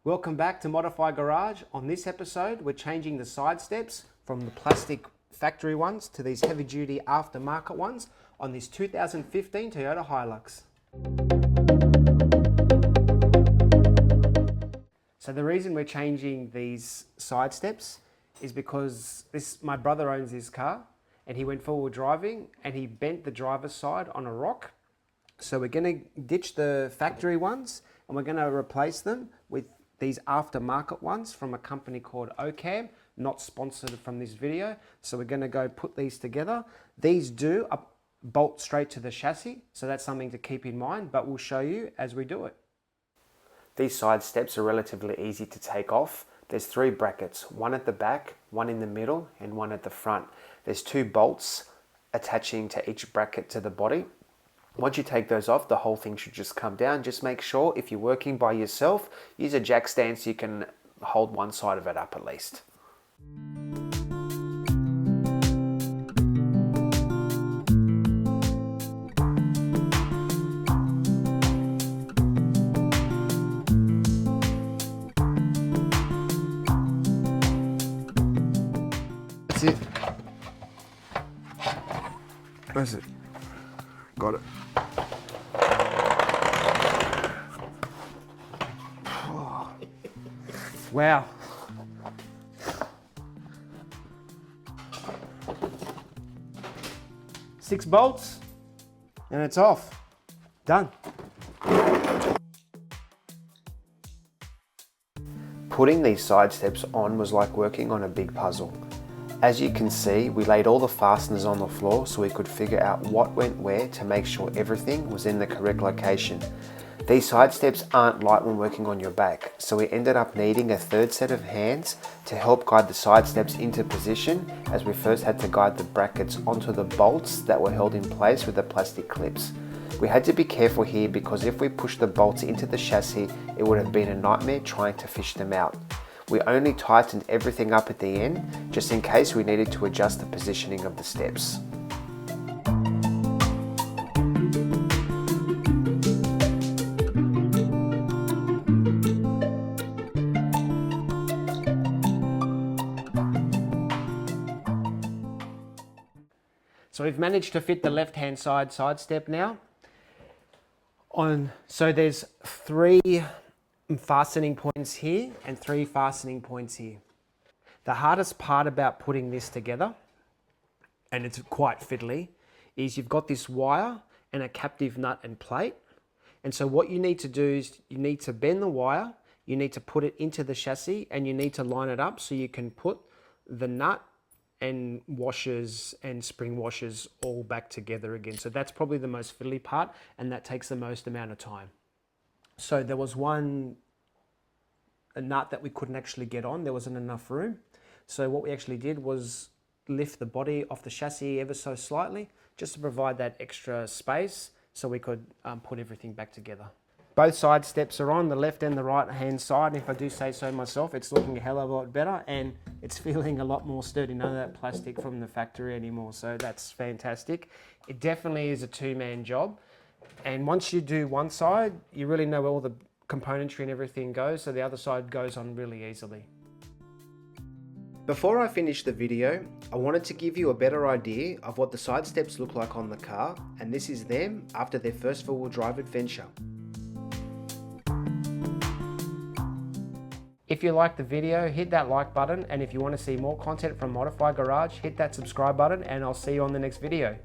Welcome back to Modify Garage. On this episode, we're changing the side steps from the plastic factory ones to these heavy duty aftermarket ones on this 2015 Toyota Hilux. So the reason we're changing these side steps is because my brother owns this car and he went forward driving and he bent the driver's side on a rock. So we're going to ditch the factory ones and we're going to replace them with these aftermarket ones from a company called Ocam, not sponsored from this video. So we're going to go put these together. These do bolt straight to the chassis, so that's something to keep in mind, but we'll show you as we do it. These side steps are relatively easy to take off. There's 3 brackets, one at the back, one in the middle, and one at the front. There's 2 bolts attaching to each bracket to the body. Once you take those off, the whole thing should just come down. Just make sure if you're working by yourself, use a jack stand so you can hold one side of it up at least. That's it. That's it. Got it. Wow. Six bolts and it's off. Done. Putting these side steps on was like working on a big puzzle. As you can see, we laid all the fasteners on the floor so we could figure out what went where to make sure everything was in the correct location. These side steps aren't light when working on your back, so we ended up needing a 3rd set of hands to help guide the side steps into position, as we first had to guide the brackets onto the bolts that were held in place with the plastic clips. We had to be careful here because if we pushed the bolts into the chassis, it would have been a nightmare trying to fish them out. We only tightened everything up at the end, just in case we needed to adjust the positioning of the steps. So we've managed to fit the left-hand side step now. So there's 3 fastening points here and 3 fastening points here. The hardest part about putting this together, and it's quite fiddly, is you've got this wire and a captive nut and plate. And so what you need to do is you need to bend the wire, you need to put it into the chassis, and you need to line it up so you can put the nut and washers and spring washers all back together again. So that's probably the most fiddly part, and that takes the most amount of time. So there was a nut that we couldn't actually get on. There wasn't enough room. So what we actually did was lift the body off the chassis ever so slightly, just to provide that extra space so we could put everything back together. Both side steps are on, the left and the right hand side, and if I do say so myself, it's looking a hell of a lot better and it's feeling a lot more sturdy. None of that plastic from the factory anymore, so that's fantastic. It definitely is a 2-man job, and once you do one side, you really know where all the componentry and everything goes, so the other side goes on really easily. Before I finish the video, I wanted to give you a better idea of what the side steps look like on the car, and this is them after their first 4-wheel drive adventure. If you liked the video, hit that like button, and if you want to see more content from Modify Garage, hit that subscribe button, and I'll see you on the next video.